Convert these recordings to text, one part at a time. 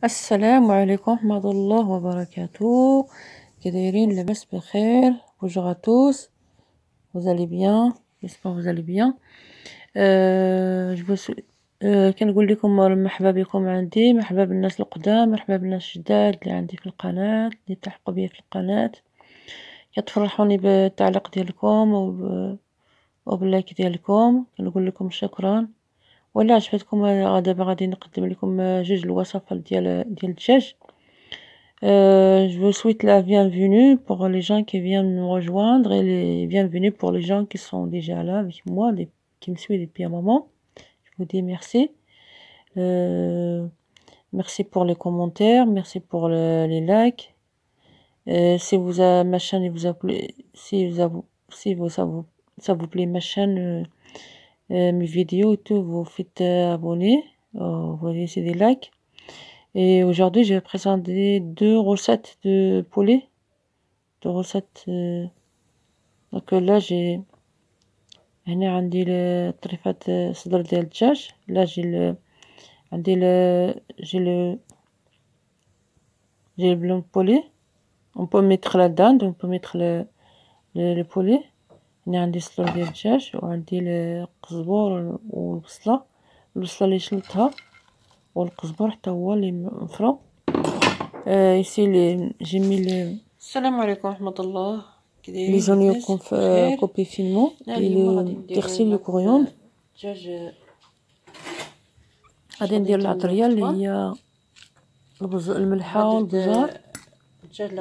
السلام عليكم ورحمة الله وبركاته. كدايرين لاباس بخير. Bonjour à tous, vous allez bien, j'espère que vous allez bien. كنقول لكم مرحبا بكم عندي، مرحبا بالناس القدام، مرحبا بالناس الجداد اللي عندي في القناة، اللي تلحقوا بيا في القناة. كتفرحوني بالتعليق ديالكم وباللايك ديالكم، كنقول لكم شكرا. ولا عجبتكم دابا غادي نقدم لكم جوج الوصفات ديال الدجاج. Je vous souhaite la bienvenue pour les gens qui viennent nous rejoindre et les bienvenue pour les gens qui sont déjà là avec moi, qui me suivent depuis un moment. Je vous dis merci. Merci pour les commentaires, merci pour les likes. Si ma chaîne vous a plu, ça vous plaît ma chaîne, mes vidéos et tout, vous faites abonner, vous laissez des likes. Et aujourd'hui, je vais présenter deux recettes de poulet. Deux recettes. Donc là, j'ai هنا عندي طريفة صدر ديال الدجاج. là j'ai le blanc de poulet. On peut mettre la dinde, on peut mettre le poulet. هنا عندي صدر ديال الدجاج وعندي القزبور والبصلة اللي شلتها والقزبر حتى هو اللي مفروم. ici j'ai mis السلام عليكم ورحمة الله. les oignons coupés finement et le persil le coriandre. غادي ندير العطرية اللي هي الملحة والبزار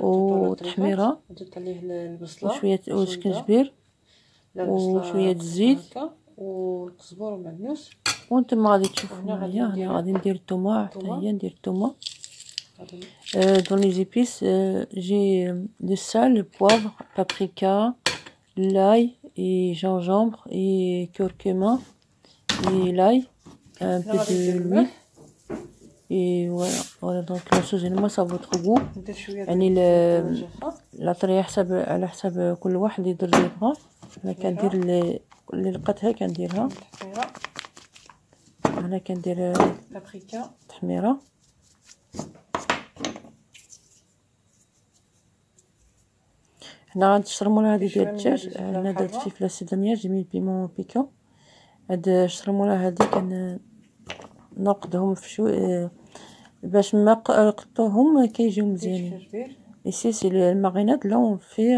والتحميرة وشوية سكنجبير وشوية الزيت والقزبر والمعدنوس. وانتم غادي تشوفوا معايا هنا غادي ندير الثومة حتى هي ندير الثومة. Dans les épices, j'ai du sel, le poivre, paprika, l'ail et gingembre et curcuma et l'ail, un peu d'huile. Et voilà donc la chose moi ça votre goût. يعني العطرية على حسب كل واحد يدير اللي يبغى. انا كندير اللي لقيتها كنديرها. انا كندير بابريكا تحميرة. هنا غنشرمو هادي ديال الدجاج. هنا درت فلفله سودانيه جميل بيمون بيكون. هاد الشرموله هادي كنقدهم في شويه باش ما قطوهم كيجيو مزيانين. ici c'est le marinade. Là on fait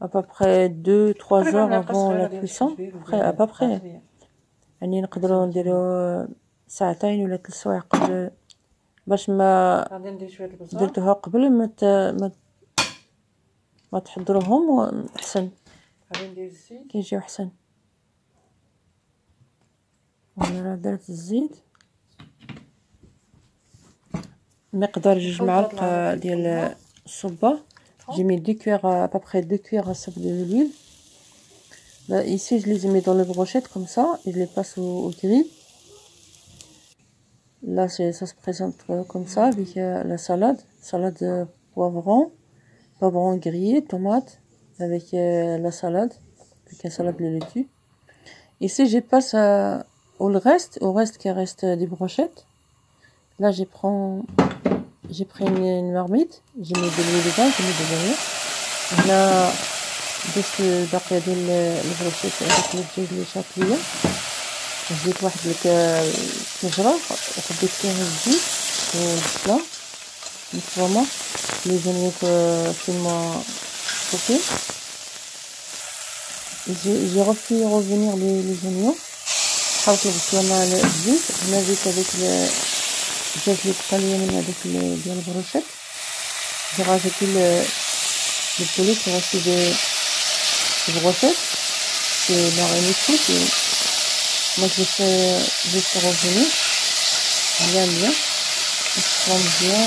à peu près 2-3 heures avant la cuisson. À peu près يعني نقدروا نديروا ساعتين ولا 3 سوايع قبل باش ما درتوها قبل ما تحضروهم احسن كيجيو احسن. وانا درت الزيت مقدار 2 معالق ديال الصبة. j'ai mis 2 cuillères à peu près 2 cuillères à soupe d'huile. Là, ici je les ai mis dans les brochettes comme ça et je les passe au grill. Là ça se présente comme ça avec la salade poivron grillé, tomate avec la salade, avec la salade de laitue. Ici je passe au reste qui reste des brochettes. Là j'ai pris une marmite, j'ai mis de l'huile dedans, j'ai mis de l'oignon. هنا درت الباقي ديال البروشيت هذاك الدجاج اللي شاطليه. زيت واحد الكجره وخديت فيها الزيت والبصله مفرومه لي زونيون فيلمون coupés. j'ai refait revenir les oignons. حاولت البصله مع الزيت. هنا زيت هذاك الدجاج اللي بقى ليا من هذاك ديال البروشيت. j'ai rajouté le poulet qui reste des brochettes. C'est mariné tout. Donc je fais revenir bien. Je prends bien.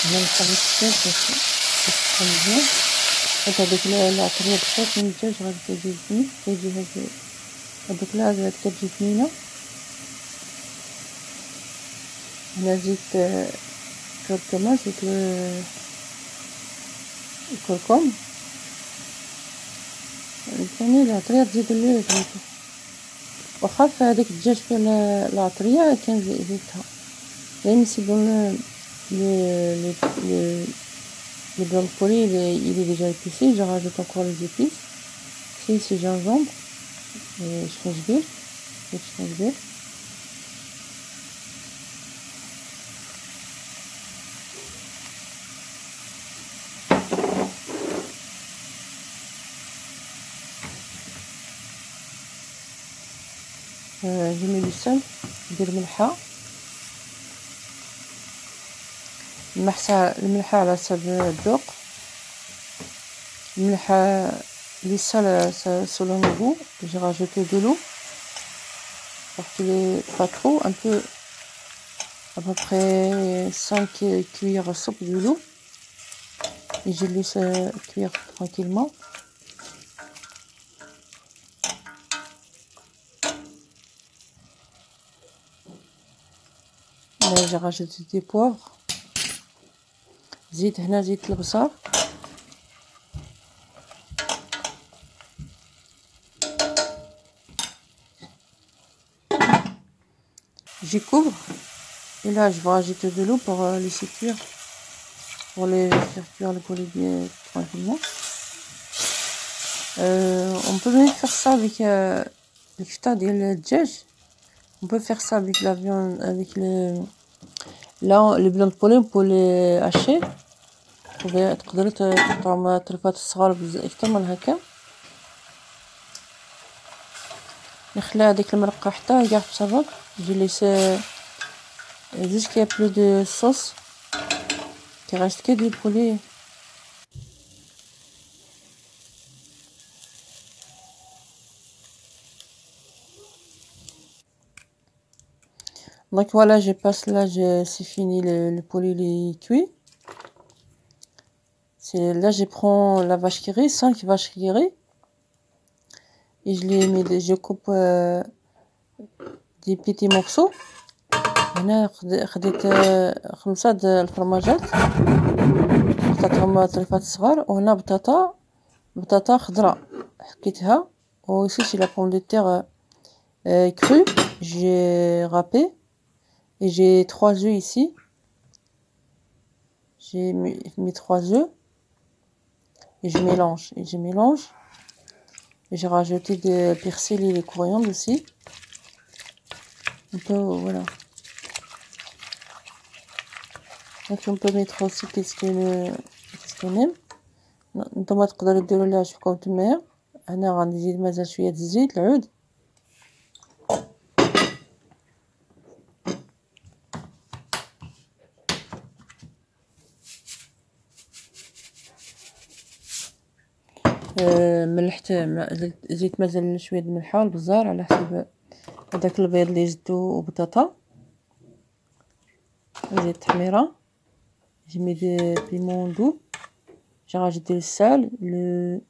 Bien ça va je prends bien. هذيك العطرية بزاف من الدجاج غادي تجي زوين كيجي هذوك غادي كتجي زوينة. هنا زيت كركمة زيت الكركم ثاني العطرية تزيد اللي بغيتو. واخا في هذاك الدجاج في العطريه كان زيدتها لان سي بون le blanc de poulet il est déjà épicé, je rajoute encore les épices. C'est gingembre et schnitzbir. Je mets du sel, ندير ملحه الملحه على حسب الذوق. الملحه le sel selon le goût. J'ai rajouté de l'eau pour qu'il est pas trop, un peu à peu près 5 cuillères à soupe de l'eau et je laisse cuire tranquillement. Là j'ai rajouté des poivres. زيت هنا زيت البصل j'y couvre et là je vais rajouter de l'eau pour laisser cuire, pour les faire cuire le poulet bien tranquillement. On peut même faire ça avec le kfta ديال الدجاج. On peut faire ça avec la viande, avec le blanc de poulet. On peut les hacher. تقدروا تقطعوا طرفات الصغار اكثر من هكا. نخلي هذيك المرقه حتى كاع تشرب. Je laisse jusqu'à qu'il y a plus de sauce, qu'il reste que du poulet. Donc voilà, je passe là, c'est fini, le poulet il est cuit. Là je prends la vache qui rit, 5 vaches qui rit, et je coupe des petits morceaux. هنا خديت 5 الفرماجات قطعتهم طريفات صغار. وهنا بطاطا خضراء حكيتها. aussi j'ai la pomme de terre crue, j'ai râpé et j'ai 3 œufs ici. J'ai mis 3 œufs et je mélange et j'ai rajouté des persil et des coriandres aussi un peu, voilà. Donc on peut mettre aussi qu'est-ce qu'on aime. نتوما تقدروا ديروا اللي عجبكم نتوما. انا غنزيد مازال شويه د الزيت العود. ملحت زيت مازال شويه د الملحه والبزار على حسب هذاك البيض اللي زدتو وبطاطا. زيت التحميره. j'ai mis des piments doux. J'ai rajouté le sel, le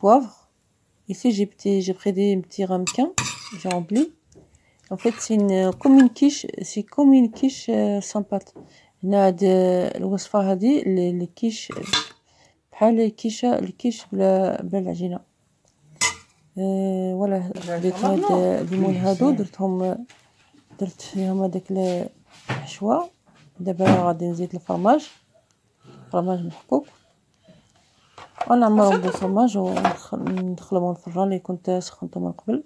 poivre. Ici j'ai pris des petits ramequins, j'ai rempli. En fait c'est comme une quiche sans pâte. هنا هاد الوصفه هذه الكيش بحال الكيش بلا العجينه. ولا خديت هاد الليمون هادو درت فيهم هذاك الحشوه. دابا غادي نزيد الفرماج محكوك ونعمرهم بالفرماج وندخلهم الفران اللي كنت سخنته من قبل.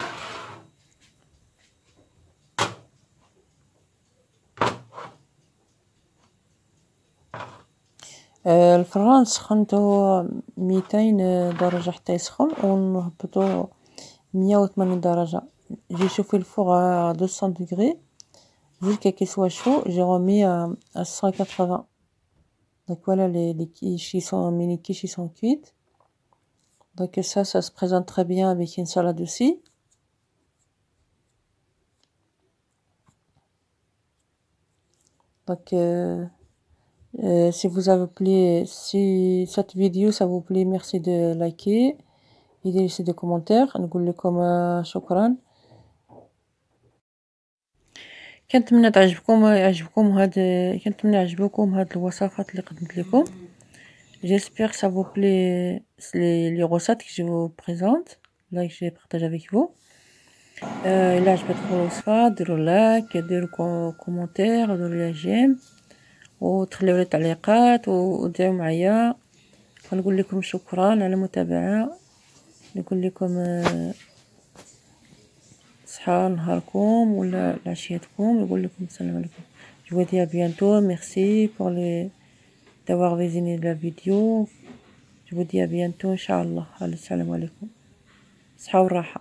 الفران سخنته 200 درجه حتى يسخن ونهبطو 180 درجه. j'ai chauffé le four à 200 degrés jusqu'à qu'il soit chaud. J'ai remis à 180. Donc voilà, les quiches, mini quiches, ils sont cuites. Donc ça se présente très bien avec une salade aussi. Donc si vous avez plu, si cette vidéo ça vous plaît, merci de liker et de laisser des commentaires. نقول لكم شكرا. كنتمنى يعجبكم هاد الوصفات اللي قدمت لكم. J'espère que ça vous plaît les recettes que je vous présente, là que je partage avec vous. إلا عجبتكم الوصفة ديروا لايك، ديروا كومونتير، وديروا لي جيم، وتخليو لي تعليقات، ودعوا معايا. كنقول لكم شكرا على المتابعة، نقول لكم صحة نهاركم ولا عشيتكم، نقول لكم السلام عليكم. Je vous dis à bientôt, merci pour d'avoir visionné la vidéo. Je vous dis à bientôt, Inch'Allah. Salam alaikum. صحة والراحة.